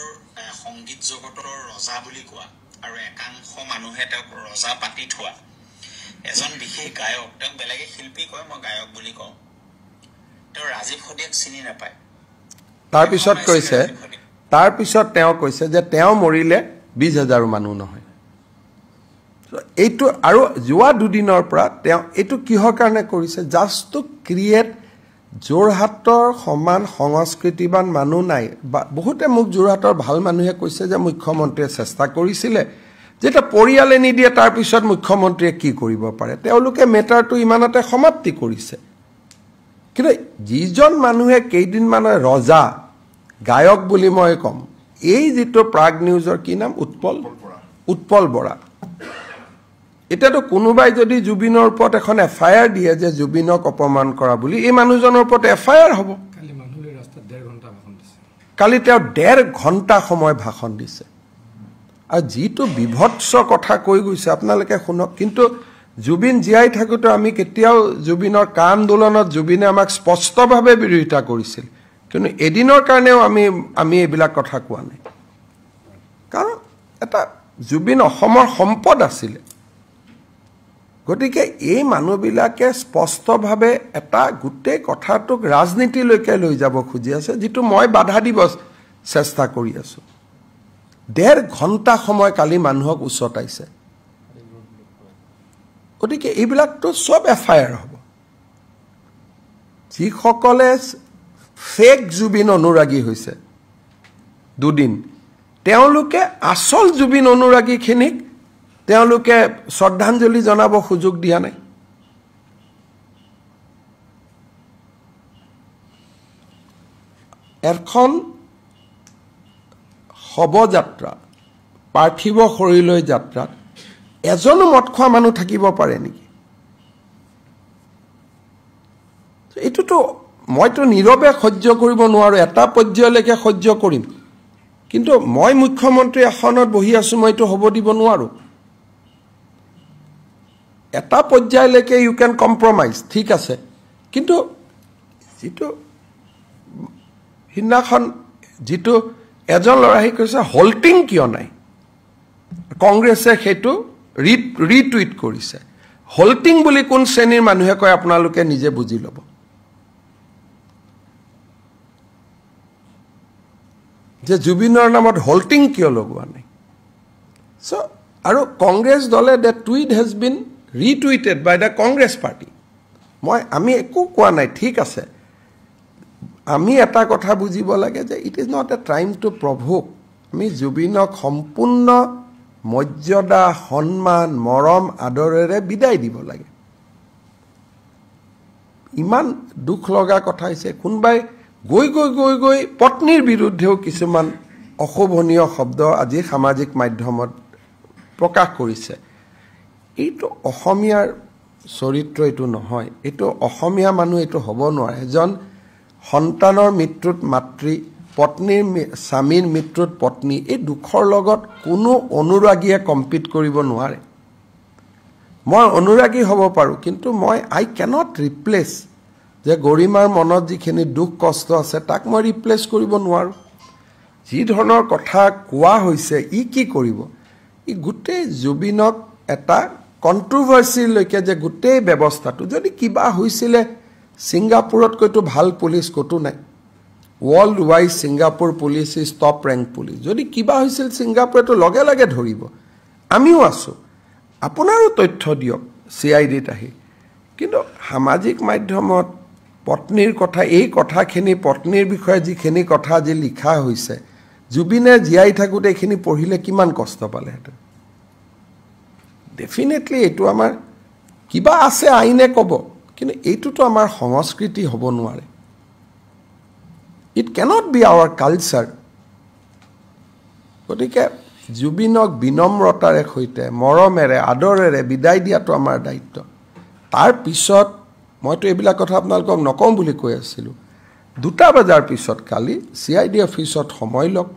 সংগীত জগতৰ ৰজা বুলি কোৱা আৰু একাংশ মানুহে তেওঁক ৰজা পাতি থোৱা এজন বিশেষ গায়ক তেওঁক বেলেগে শিল্পী কয় মই গায়ক বুলি কওঁ তেওঁ ৰাজীৱ সদিয়াক চিনি নাপায় তাৰপিছত তেওঁ কৈছে যে তেওঁ মৰিলে 20,000 মানুহ নহয় এইটো আৰু যোৱা 2 দিনৰ পৰা তেওঁ এইটো কিহৰ কাৰণে কৰিছে জাষ্ট টু ক্ৰিয়েট যোৰহাটৰ সমান সংস্কৃতিবান মানুহ নাই বহুতে মোক যোৰহাটৰ ভাল মানুহে কৈছে যে মুখ্যমন্ত্ৰীয়ে চেষ্টা কৰিছিলে যেটা পৰিয়ালে নিদিয়ে তাৰপিছত মুখ্যমন্ত্ৰীয়ে কি কৰিব পাৰে তেওঁলোকে মেটাৰটো ইমানতে সমাপ্তি কৰিছে কিন্তু যিজন মানুহে কেইদিনমানৰ ৰজা গায়ক বুলি মই কম এই যেটো প্ৰাগ নিউজৰ কি নাম উৎপল বৰা এতিয়াতো কোনোবাই যদি জুবিনৰ ওপৰত এখন এফআইআৰ দিয়ে যে জুবিনক অপমান কৰা বুলি এই মানুহজনৰ ওপৰত এফআইআৰ হ'ব কালি তেওঁ 1.5 ঘণ্টা সময় ভাষণ দিছে আৰু যিটো বিভৎস কথা কৈ গৈছে আপোনালোকে শুনক কিন্তু জুবিন জীয়াই থাকোতে আমি কেতিয়াও জুবিনৰ কা আন্দোলনত জুবিনে আমাক স্পষ্টভাৱে বিৰোধিতা কৰিছিল কিন্তু এদিনৰ কাৰণেও আমি এইবিলাক কথা কোৱা নাই কাৰণ এটা জুবিন অসমৰ সম্পদ আছিল গতিকে এই মানুহবিলাকে স্পষ্টভাৱে এটা গোটেই কথাটোক ৰাজনীতিলৈকে লৈ যাব খুজি আছে যেটো মই বাধা দিব চেষ্টা কৰি আছোঁ 1.5 ঘণ্টা সময় কালি মানুহক উচতাইছে গতিকে এইবিলাকতো সব এফআইআৰ হ'ব যিসকলে ফেক জুবিন অনুৰাগী হৈছে দুদিন তেওঁলোকে আসল জুবিন অনুৰাগীখিনিক তেওঁলোকে শ্ৰদ্ধাঞ্জলি জনাব সুযোগ দিয়া নাই এখন শৱযাত্ৰা পাৰ্থিব শৰীৰলৈ যাত্ৰাত এজনো মদ খোৱা মানুহ থাকিব পাৰে নেকি এইটোতো মইতো নীৰৱে সহ্য কৰিব নোৱাৰো এটা পৰ্যায়লৈকে সহ্য কৰিম কিন্তু মই মুখ্যমন্ত্ৰী আসনত বহি আছো মইতো হ'ব দিব নোৱাৰো এটা পৰ্যায়লৈকে ইউ ক্যান কম্প্ৰমাইজ ঠিক আছে কিন্তু যেটো হিনাখন যেটো এজন লৰাই কৈছে হল্টিং কিয় নাই কংগ্ৰেছে হেতু ৰিটুইট কৰিছে হল্টিং বুলি কোন শ্ৰেণীৰ মানুহে কয় আপোনালোকে নিজে বুজি ল'ব যে জুবিনৰ নামত হল্টিং কিয় লগোৱা নাই সো আৰু কংগ্ৰেছ দলে that tweet has been retweeted by the Congress party আমি একো কোৱা নাই ঠিক আছে আমি এটা কথা বুজিব লাগে যে it is not a time to provoke আমি জুবিনক সম্পূৰ্ণ মৰ্যাদা সন্মান মৰম আদৰেৰে বিদায় দিব লাগে ইমান দুখ লগা কথা হৈছে কোনবাই গৈ পত্নীৰ বিৰুদ্ধেও কিছুমান অশোভনীয় শব্দ আজি সামাজিক মাধ্যমত প্ৰকাশ কৰিছে এইটো অসমীয়াৰ চৰিত্ৰ এইটো নহয় এইটো অসমীয়া মানুহ এইটো হ'ব নোৱাৰে এজন সন্তানৰ মৃত্যুত মাতৃ পত্নীৰ স্বামীৰ মৃত্যুত পত্নী এই দুখৰ লগত কোনো অনুৰাগীয়ে কম্পিট কৰিব নোৱাৰে মই অনুৰাগী হ'ব পাৰো কিন্তু মই আই ক্যানট ৰিপ্লেস যে গৰিমাৰ মনত যিখিনি দুখ কষ্ট আছে তাক মই ৰিপ্লেস কৰিব নোৱাৰো যি ধৰণৰ কথা কোৱা হৈছে ই কি কৰিব ই গুটে জুবিনক এটা কন্ট্ৰোভাৰ্সি লৈকে যে গুটে ব্যৱস্থাটো যদি কিবা হৈছিলে সিঙ্গাপুৰত কইতো ভাল পুলিশ কতো নাই world wide Singapore police is top rank police যদি কিবা হৈছিল সিঙ্গাপুৰটো লগে লগে ধৰিব আমিও আছো আপোনাৰো তথ্য দিয়ক সিআইডিত আহি কিন্তু সামাজিক মাধ্যমত পত্নীৰ কথা এই কথাখিনি পত্নীৰ বিষয়ে যিখিনি কথা যে লিখা হৈছে জুবিনে জিয়াই থাকুতে এখিনি পঢ়িলে কিমান কষ্ট পালে হেতে ডেফিনেটলি এটো আমাৰ কিবা আছে আইনে কব কিন্তু এইটোতো আমাৰ সংস্কৃতি হ'ব নোৱাৰে it cannot be our culture গতিকে জুবিনক বিনম্ৰতাৰে হৈতে মৰমেৰে আদৰেৰে বিদায় দিয়াটো আমাৰ দায়িত্ব তাৰ পিছত মইতো এইবিলা কথা আপোনালোকক নকম বুলি কৈ আছিল 2টা বজাৰ পিছত কালি সিআইডি অফিসত সময় লওক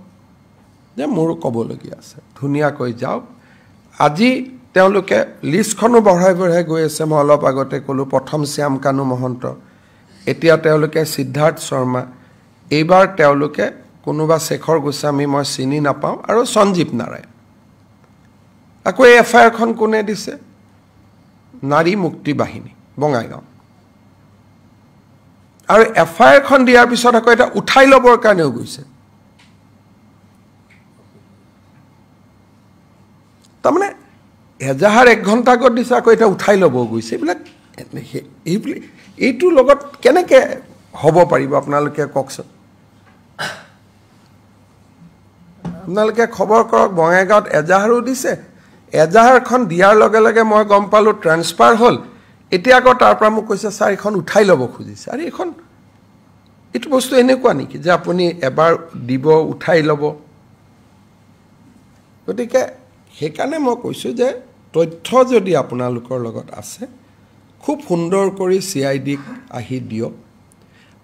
যে মোৰ কবলগীয়া আছে ধুনিয়াকৈ যাওক আজি তেওঁলোকে লিষ্টখনো বঢ়াই গৈ আছে মই অলপ আগতে কলো প্ৰথম শ্যাম কানু মহন্ত এতিয়া তেওঁলোকে সিদ্ধাৰ্থ শৰ্মা এইবাৰ তেওঁলোকে কোনোবা শেখৰ গোস্বামী মই চিনি নাপাও আৰু সঞ্জীৱ নাৰায়ণ আকৌ এফআইআৰ খন কোনে দিছে নাৰী মুক্তি বাহিনী বঙাইগাঁও আৰু এফআইআৰ খন দিয়াৰ পিছত আকৌ এটা উঠাই লবৰ কাৰণেও গৈছে তাৰমানে এজাহাৰ 1 ঘণ্টা আগত দিছে আকৌ এটা উঠাই লব গৈছে এইটো লগত কেনেকে হ'ব পাৰিব আপোনালোকে কওকচোন আপোনালোকে খবৰ কৰক বঙাইগাঁৱত এজাহাৰো দিছে এজাহাৰখন দিয়াৰ লগে লগে মই গম পালো ট্ৰান্সফাৰ হল এতিয়া আকৌ তাৰ পৰা মোক কৈছে স্যাৰ এখন উঠাই লব খুজিছে আৰু এখন এটো বস্তু এনেকুৱা নেকি যে আপুনি এবাৰ দিব উঠাই লব গতিকে হেকানে মই কৈছো যে তথ্য যদি আপোনালোকৰ লগত আছে খুব সুন্দৰ কৰি সিআইডিক আহি দিয়ক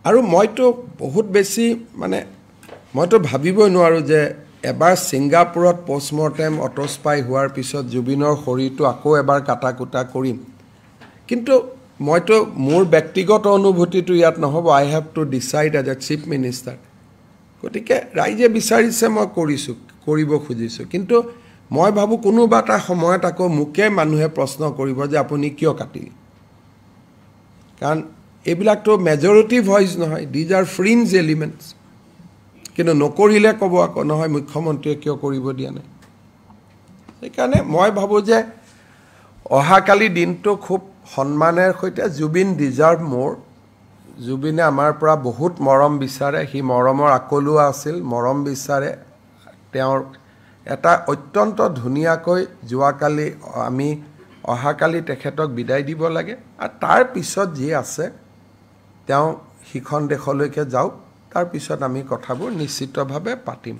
আৰু মইতো বহুত বেছি মানে মইতো ভাবিবই নোৱাৰো যে এবাৰ সিঙ্গাপুৰত পোষ্টমৰ্টেম অটোস্পাই হোৱাৰ পিছত জুবিনৰ শৰীৰটো আকৌ এবাৰ কাটাকুটা কৰিম কিন্তু মইতো মোৰ ব্যক্তিগত অনুভূতিটো ইয়াত নহব I have to decide as a chief minister গতিকে ৰাইজে বিচাৰিছে মই কৰিব খুজিছো কিন্তু মই ভাবো কোনোবা এটা সময়ত আকৌ মুকে মানুহে প্ৰশ্ন কৰিব যে আপুনি কিয় কাটিল কাৰণ এইবিলাকটো মেজৰিটি ভয়েস নহয় দিজ আৰ ফ্ৰিঞ্জ এলিমেন্টস কিন্তু নকৰিলে ক'ব আকৌ নহয় মুখ্যমন্ত্ৰীয়ে কিয় কৰিব দিয়া নাই সেইকাৰণে মই ভাবোঁ যে অহাকালি দিনটো খুব সন্মানেৰ সৈতে জুবিন ডিজাৰ্ভ মোৰ জুবিনে আমাৰ পৰা বহুত মৰম বিচাৰে সি মৰমৰ আকলুৱা আছিল মৰম বিচাৰে তেওঁৰ এটা অত্যন্ত ধুনীয়াকৈ যোৱাকালি আমি অহাকালি তেখেতক বিদায় দিব লাগে আৰু তাৰ পিছত যি আছে তেওঁ সিখন দেশলৈকে যাওক তাৰ পিছত আমি কথাবোৰ নিশ্চিতভাৱে পাতিম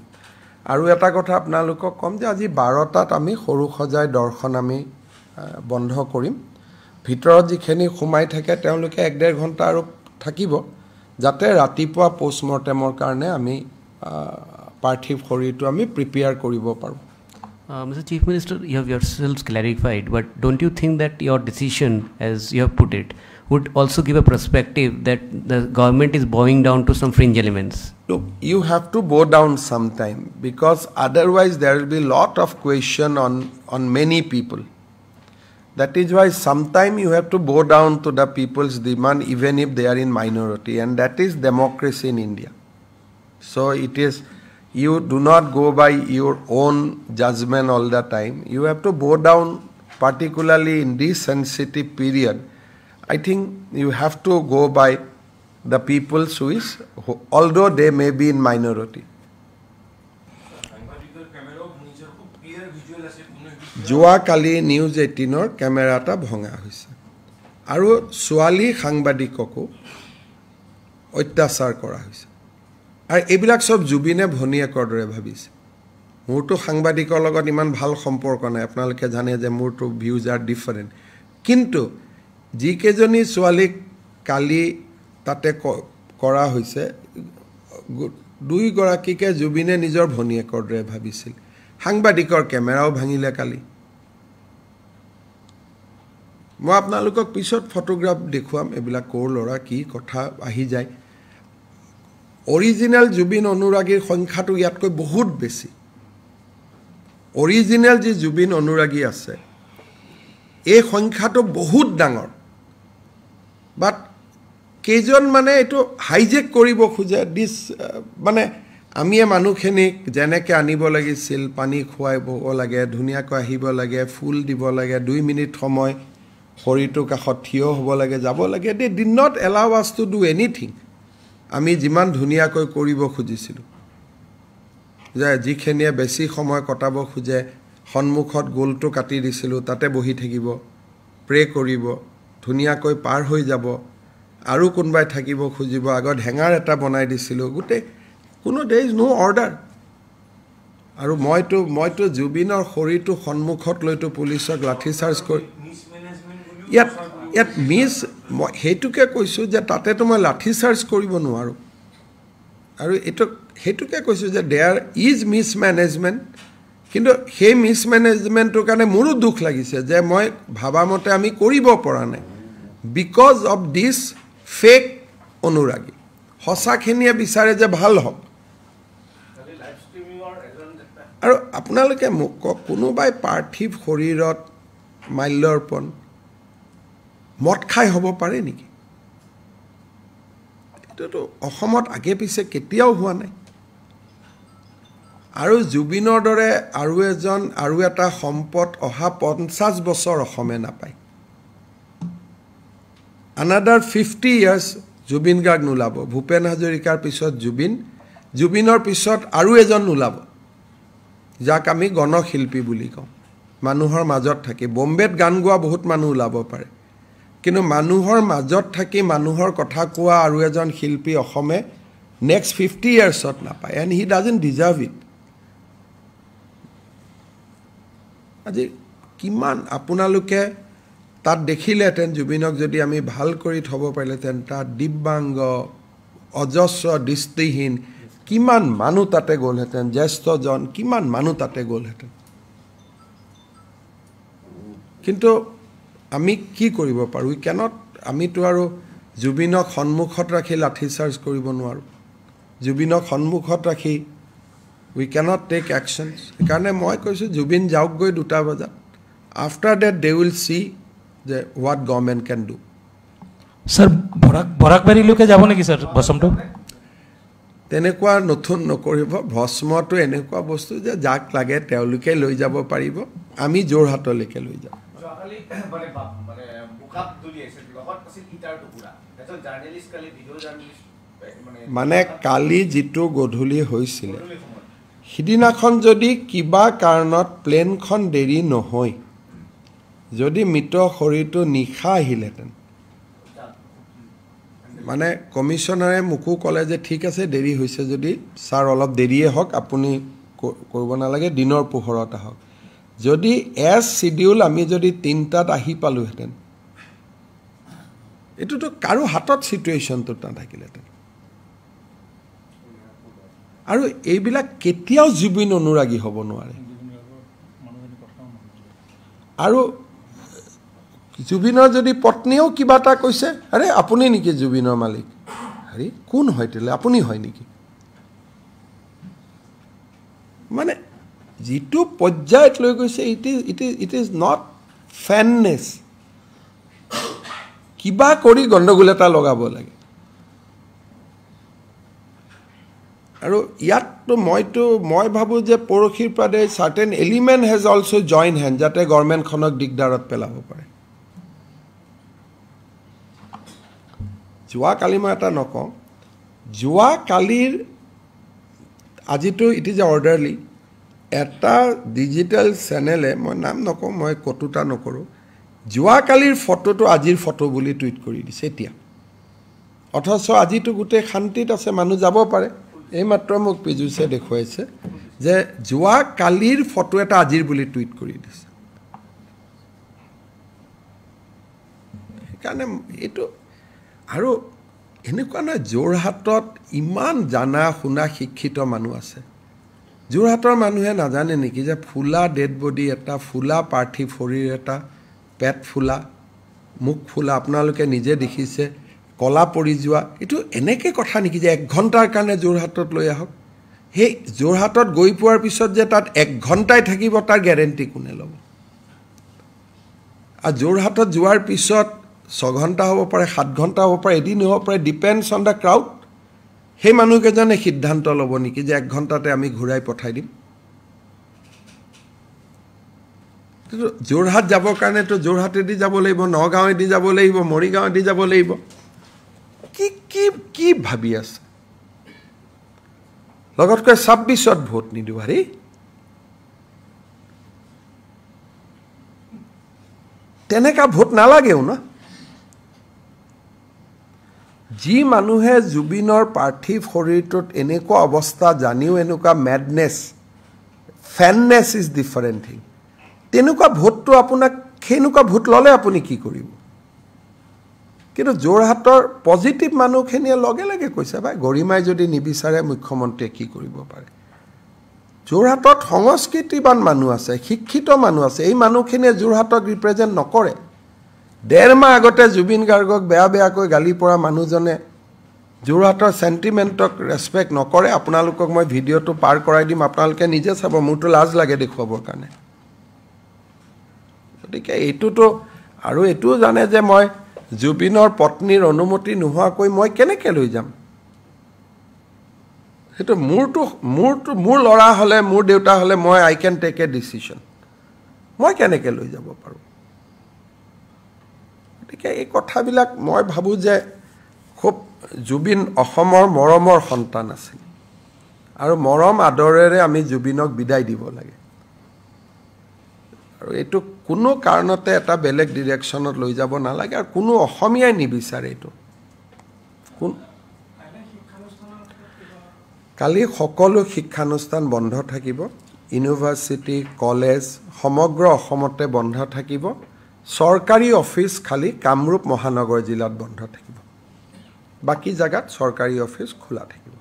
আৰু এটা কথা আপোনালোকক কম যে আজি 12টাত আমি সৰু সজাই দৰ্শন আমি বন্ধ কৰিম ভিতৰত যিখিনি সোমাই থাকে তেওঁলোকে 1.5 ঘণ্টা আৰু থাকিব যাতে ৰাতিপুৱা পোষ্টমৰ্টেমৰ কাৰণে আমি পাৰ্থিৱ শৰীৰটো আমি প্ৰিপেয়াৰ কৰিব পাৰোঁ Mr. Chief Minister, you have yourselves clarified, but don't you think that your decision, as you have put it, would also give a perspective that the government is bowing down to some fringe elements? Look, you have to bow down sometime because otherwise there will be a lot of question on many people. That is why sometime you have to bow down to the people's demand even if they are in minority and that is democracy in India. So it is, you do not go by your own judgment all the time. You have to bow down particularly in this sensitive period. I think you have to go by the people's wish although they may be in minority. যোৱাকালি news 18ৰ camera এটা ভঙা হৈছে আৰু ছোৱালী সাংবাদিককো অত্যাচাৰ কৰা হৈছে আৰু এইবিলাক সব জুবিনে ভনিয়েকৰ দৰে ভাবিছে মোৰটো সাংবাদিকৰ লগত ইমান ভাল সম্পৰ্ক নাই আপোনালোকে জানে যে মোৰটো ভিউজ আৰ ডিফাৰেন্ট কিন্তু যিকেজনী ছোৱালীক কালি তাতে কৰা হৈছে দুই গৰাকীকে জুবিনে নিজৰ ভনিয়েকৰ দৰে ভাবিছিল সাংবাদিকৰ কেমেৰাও ভাঙিলে কালি মই আপোনালোকক পিছত ফটোগ্ৰাফ দেখুৱাম এইবিলাক কোৰ লৰা কি কথা আহি যায় অৰিজিনাল জুবিন অনুৰাগীৰ সংখ্যাটো ইয়াতকৈ বহুত বেছি অৰিজিনাল যি জুবিন অনুৰাগী আছে এই সংখ্যাটো বহুত ডাঙৰ বাট কেজন মানে এটো হাইজেক কৰিব খোজে দিস মানে আমি মানুহখিনিক যেনেকৈ আনিব লাগিছিল পানী খুৱাইব লাগে ধুনীয়াকৈ আহিব লাগে ফুল দিব লাগে 2 মিনিট সময় শৰীৰটো কাষত থিয় হ'ব লাগে যাব লাগে they did not allow us to do anything আমি যিমান ধুনীয়াকৈ কৰিব খুজিছিল যে যিখিনিয়ে বেছি সময় কটাব খুজে সন্মুখত গোলটো কাটি দিছিল তাতে বহি থাকিব প্ৰে কৰিব ধুনীয়াকৈ পাৰ হৈ যাব আৰু কোনবাই থাকিব খুজিব আগত হেঙাৰ এটা বনাই দিছিল গুটে কোনো there is no order আৰু মইতো জুবিনৰ শৰীৰটো সন্মুখত লৈতো পুলিচক লাঠি চাৰ্জ কৰি ইয়াত মিছ হেতুকে কৈছো যে তাতেতো মই লাঠি চাৰ্জ কৰিব নোৱাৰো আৰু এটো হেতুকে কৈছো যে দেয়াৰ ইজ মিসম্যানেজমেন্ট কিন্তু সেই মিসম্যানেজমেন্টৰ কাৰণে মোৰো দুখ লাগিছে যে মই ভাবামতে আমি কৰিব পৰা নাই বিকজ অফ দিস ফেক অনুৰাগী হসাখিনিয়ে বিচাৰে যে ভাল হ'ব আৰু আপোনালোকে মোক কোনোবাই পাৰ্থিৱ শৰীৰত মাল্যৰ্পণ মদ খাই হ'ব পাৰে নেকি এটোতো অসমত আগে পিছে কেতিয়াও হোৱা নাই আৰু জুবিনৰ দৰে আৰু এটা সম্পদ অহা 50 বছৰ অসমে নাপায় another 50 years জুবিন গাৰ্গ নুলাব ভূপেন হাজৰিকাৰ পিছত জুবিনৰ পিছত আৰু এজন নুলাব যাক আমি গণশিল্পী বুলি কওঁ মানুহৰ মাজত থাকি বম্বেত গান গোৱা বহুত মানুহ ওলাব পাৰে কিন্তু মানুহৰ মাজত থাকি মানুহৰ কথা কোৱা আৰু এজন শিল্পী অসমে নেক্সট 50 ইয়াৰ্ছত নাপায় and he doesn't deserve it আজি কিমান আপোনালোকে তাত দেখিলেতেন জুবিনক যদি আমি ভাল কৰি থব পাৰিলেতেন তাত দিব্যাংগ অজস্ৰ দৃষ্টিহীন কিমান মানুহ তাতে গ'লহেতেন জ্যেষ্ঠজন কিমান মানুহ তাতে গ'লহেতেন কিন্তু আমি কি কৰিব পাৰো উই ক্যানট আমিতো আৰু জুবিনক সন্মুখত ৰাখি লাঠি চাৰ্জ কৰিব নোৱাৰো জুবিনক সন্মুখত ৰাখি উই ক্যানট টেক একশনস কাৰণে মই কৈছো জুবিন যাওক গৈ 2টা বজাত after that they will see যে what government can do sir বৰাকবাৰীলৈকে যাব নেকি sir বসমটো তেনেকুৱা নতুন নকৰিব ভস্মটো এনেকুৱা বস্তু যে যাক লাগে তেওঁলোকে লৈ যাব পাৰিব আমি যোৰহাটলৈকে লৈ যাম মানে কালি যিটো গধূলি হৈছিল সিদিনাখন যদি কিবা কাৰণত প্লেনখন দেৰি নহয় যদি মৃত শৰীৰটো নিশা আহিলেহেঁতেন মানে কমিশনাৰে মোকো ক'লে যে ঠিক আছে দেৰি হৈছে যদি ছাৰ অলপ দেৰিয়ে হওক আপুনি কৰিব নালাগে দিনৰ পোহৰত আহক যদি এজ শিডিউল আমি যদি 3টাত আহি পালোহেঁতেন এইটোতো কাৰো হাতত চিটুৱেশ্যনটো নাথাকিলেহেঁতেন আৰু এইবিলাক কেতিয়াও জুবিন অনুৰাগী হ'ব নোৱাৰে আৰু জুবিনৰ যদি পত্নীও কিবা এটা কৈছে আৰে আপুনি নেকি জুবিনৰ মালিক আৰে কোন হয় তেলে আপুনি হয় নেকি মানে যিটো পৰ্যায়ত লৈ গৈছে ইট ইজ নট ফেননেছ কিবা কৰি গণ্ডগোল এটা লগাব লাগে আৰু ইয়াততো মই ভাবোঁ যে পৰহিৰ পৰা certain element has also' join hand যাতে গভৰ্ণমেণ্টখনক দিগদাৰত পেলাব পাৰে যোৱাকালি মই এটা নকওঁ যোৱাকালিৰ আজিতো ইট ইজ অৰ্ডাৰলি এটা ডিজিটেল চেনেলে মই নাম নকওঁ মই কটুতা নকৰোঁ যোৱাকালিৰ ফটোটো আজিৰ ফটো বুলি টুইট কৰি দিছে এতিয়া অথচ আজিতো গোটেই শান্তিত আছে মানুহ যাব পাৰে এইমাত্ৰ মোক পিজুছে দেখুৱাইছে যে যোৱাকালিৰ ফটো এটা আজিৰ বুলি টুইট কৰি দিছে সেইকাৰণে এইটো আৰু এনেকুৱা নহয় যোৰহাটত ইমান জানা শুনা শিক্ষিত মানুহ আছে যোৰহাটৰ মানুহে নাজানে নেকি যে ফুলা ডেড বডি এটা ফুলা পাৰ্থিৱ শৰীৰ এটা পেট ফুলা মুখ ফুলা আপোনালোকে নিজে দেখিছে কলা পৰি যোৱা এইটো এনেকৈ কথা নেকি যে 1 ঘণ্টাৰ কাৰণে যোৰহাটত লৈ আহক সেই যোৰহাটত গৈ পোৱাৰ পিছত যে তাত 1 ঘণ্টাই থাকিব তাৰ গেৰেণ্টি কোনে ল'ব আৰু যোৰহাটত যোৱাৰ পিছত 6 ঘণ্টা হ'ব পাৰে 7 ঘণ্টা হ'ব পাৰে এদিন হ'ব পাৰে ডিপেণ্ডছ অন দ্য ক্ৰাউড সেই মানুহকেইজনে সিদ্ধান্ত ল'ব নেকি যে 1 ঘণ্টাতে আমি ঘূৰাই পঠাই দিম যোৰহাট যাবৰ কাৰণেতো যোৰহাটেদি যাব লাগিব নগাঁৱেদি যাব লাগিব মৰিগাঁৱেদি যাব লাগিব কি কি কি ভাবি আছে লগতকৈ 26ত ভোট নিদিওঁ হাৰি তেনেকা ভোট নালাগেও ন যি মানুহে জুবিনৰ পাৰ্থিৱ শৰীৰটোত এনেকুৱা অৱস্থা জানিও এনেকুৱা মেডনেছ ফেননেছ ইজ ডিফাৰেণ্ট থিং তেনেকুৱা ভোটটো আপোনাক সেইনেকুৱা ভোট ল'লে আপুনি কি কৰিব কিন্তু যোৰহাটৰ পজিটিভ মানুহখিনিয়ে লগে লগে কৈছে ভাই গৰিমাই যদি নিবিচাৰে মুখ্যমন্ত্ৰীয়ে কি কৰিব পাৰে যোৰহাটত সংস্কৃতিবান মানুহ আছে শিক্ষিত মানুহ আছে এই মানুহখিনিয়ে যোৰহাটক ৰিপ্ৰেজেণ্ট নকৰে 1.5 মাহ আগতে জুবিন গাৰ্গক বেয়াকৈ গালি পৰা মানুহজনে যোৰহাটৰ চেণ্টিমেণ্টক ৰেছপেক্ট নকৰে আপোনালোকক মই ভিডিঅ'টো পাৰ কৰাই দিম আপোনালোকে নিজে চাব মোৰতো লাজ লাগে দেখুৱাবৰ কাৰণে গতিকে এইটোতো আৰু এইটোও জানে যে মই জুবিনৰ পত্নীৰ অনুমতি নোহোৱাকৈ মই কেনেকৈ লৈ যাম সেইটো মোৰ ল'ৰা হ'লে মোৰ দেউতা হ'লে মই I can take a decision মই কেনেকৈ লৈ যাব পাৰোঁ গতিকে এই কথাবিলাক মই ভাবোঁ যে খুব জুবিন অসমৰ মৰমৰ সন্তান আছিল আৰু মৰম আদৰেৰে আমি জুবিনক বিদায় দিব লাগে আৰু এইটো কোনো কাৰণতে এটা বেলেগ ডিৰেকশ্যনত লৈ যাব নালাগে আৰু কোনো অসমীয়াই নিবিচাৰে এইটো কালি সকলো শিক্ষানুষ্ঠান বন্ধ থাকিব ইউনিভাৰ্চিটি কলেজ সমগ্ৰ অসমতে বন্ধ থাকিব চৰকাৰী অফিচ খালি কামৰূপ মহানগৰ জিলাত বন্ধ থাকিব বাকি জায়গাত চৰকাৰী অফিচ খোলা থাকিব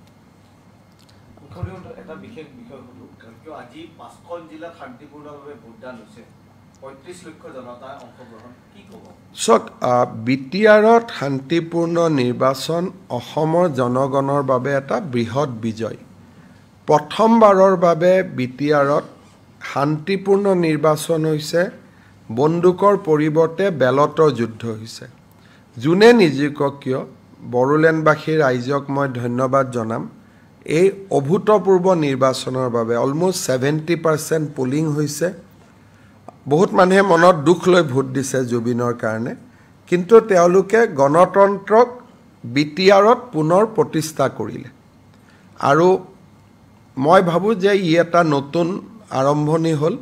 এটা বিশেষ বিষয় হলো কিয় আজি 5খন জিলাত শান্তিপূৰ্ণভাৱে ভোটদান হৈছে 35 লক্ষ জনতা অংশগ্ৰহণ কি ক'ব সক বিটিআৰত শান্তিপূৰ্ণ নিৰ্বাচন অসমৰ জনগণৰ বাবে এটা বৃহৎ বিজয় প্ৰথমবাৰৰ বাবে বিটিআৰত শান্তিপূৰ্ণ নিৰ্বাচন হৈছে বন্দুকৰ পৰিৱৰ্তে বেলটৰ যুদ্ধ হৈছে যোনে নিযুক্ত কিয় বড়োলেণ্ডবাসী ৰাইজক মই ধন্যবাদ জনাম এই অভূতপূৰ্ব নিৰ্বাচনৰ বাবে অলমোষ্ট 70% পোলিং হৈছে বহুত মানুহে মনত দুখ লৈ ভোট দিছে জুবিনৰ কাৰণে কিন্তু তেওঁলোকে গণতন্ত্ৰক বিটিআৰত পুনৰ প্ৰতিষ্ঠা কৰিলে আৰু মই ভাবো যে ই এটা নতুন আৰম্ভণি হ'ল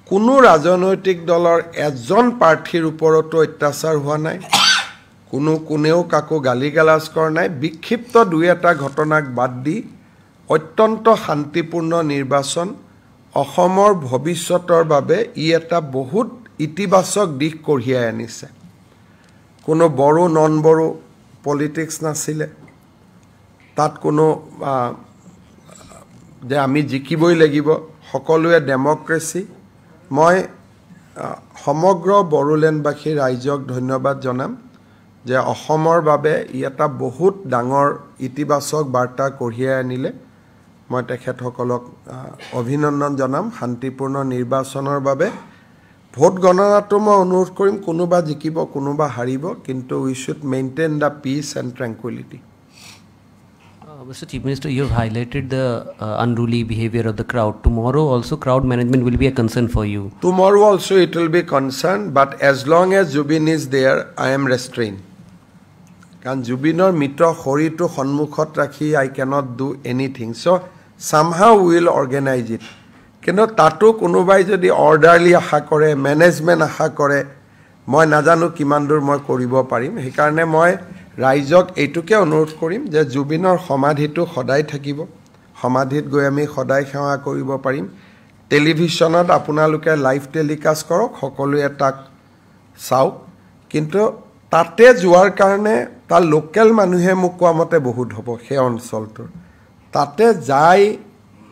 কোনো ৰাজনৈতিক দলৰ এজন প্ৰাৰ্থীৰ ওপৰতো অত্যাচাৰ হোৱা নাই কোনেও কাকো গালিগালাজ কৰা নাই বিক্ষিপ্ত দুই এটা ঘটনাক বাদ দি অত্যন্ত শান্তিপূৰ্ণ নিৰ্বাচন অসমৰ ভৱিষ্যতৰ বাবে ই এটা বহুত ইতিবাচক দিশ কঢ়িয়াই আনিছে কোনো বড়ো নন বড়ো পলিটিক্স নাছিলে তাত কোনো যে আমি জিকিবই লাগিব সকলোৱে ডেমক্ৰেসি মই সমগ্ৰ বড়োলেণ্ডবাসী ৰাইজক ধন্যবাদ জনাম যে অসমৰ বাবে ই এটা বহুত ডাঙৰ ইতিবাচক বাৰ্তা কঢ়িয়াই আনিলে মই তেখেতসকলক অভিনন্দন জনাম শান্তিপূৰ্ণ নিৰ্বাচনৰ বাবে ভোট গণনাটো মই অনুৰোধ কৰিম কোনোবা জিকিব কোনোবা হাৰিব কিন্তু we should maintain the peace and tranquility. Mr. Chief Minister, you have highlighted the unruly behavior of the crowd. Tomorrow also crowd management will be a concern for you. Tomorrow also it will be concern, but as long as Jubin is there, I am restrained. Because Jubinor mito khoritu khonmukhot rakhi, I cannot do anything. So somehow we will organize it. Kino tato kunubai jodi orderly aha kore, management aha kore, moi najanu kiman dur moi koribo parim. He karone moi ৰাইজক এইটোকে অনুৰোধ কৰিম যে জুবিনৰ সমাধিটো সদায় থাকিব সমাধিত গৈ আমি সদায় সেৱা কৰিব পাৰিম টেলিভিছনত আপোনালোকে লাইভ টেলিকাষ্ট কৰক সকলোৱে তাক চাওক কিন্তু তাতে যোৱাৰ কাৰণে তাৰ লোকেল মানুহে মোক কোৱা মতে বহুত হ'ব সেই অঞ্চলটোৰ তাতে যাই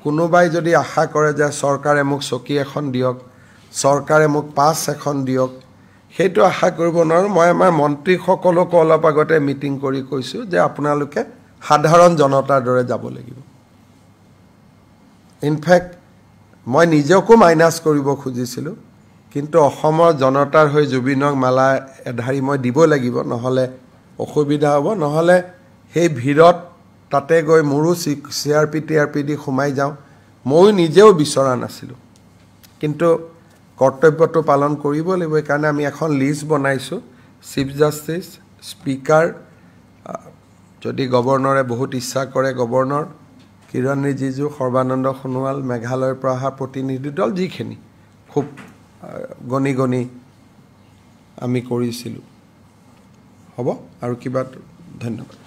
কোনোবাই যদি আশা কৰে যে চৰকাৰে মোক চকী এখন দিয়ক চৰকাৰে মোক পাছ এখন দিয়ক সেইটো আশা কৰিব নোৱাৰো মই আমাৰ মন্ত্ৰী সকলক অলপ আগতে মিটিং কৰি কৈছো যে আপোনালোকে সাধাৰণ জনতাৰ দৰে যাব লাগিব ইনফ্যাক্ট মই নিজেকো মাইনাস কৰিব খুজিছিলো কিন্তু অসমৰ জনতাৰ হৈ জুবিনক মালা এধাৰি মই দিব লাগিব নহলে অসুবিধা হ'ব নহলে সেই ভিৰত তাতে গৈ মোৰো সিআৰপি টিআৰপি দি সোমাই যাও মই নিজেও বিচৰা নাছিলো কিন্তু কৰ্তব্যটো পালন কৰিব লাগিব কাৰণ আমি এখন লিষ্ট বনাইছো চিফ জাস্টিস স্পিকাৰ যদি গভৰ্ণৰে বহুত ইচ্ছা কৰে গভৰ্ণৰ কিৰণ ৰিজিজু সৰ্বানন্দ সোণোৱাল মেঘালয়ৰ পৰা অহা প্ৰতিনিধি দল যিখিনি খুব গণি আমি কৰিছিলো হ'ব আৰু কিবা ধন্যবাদ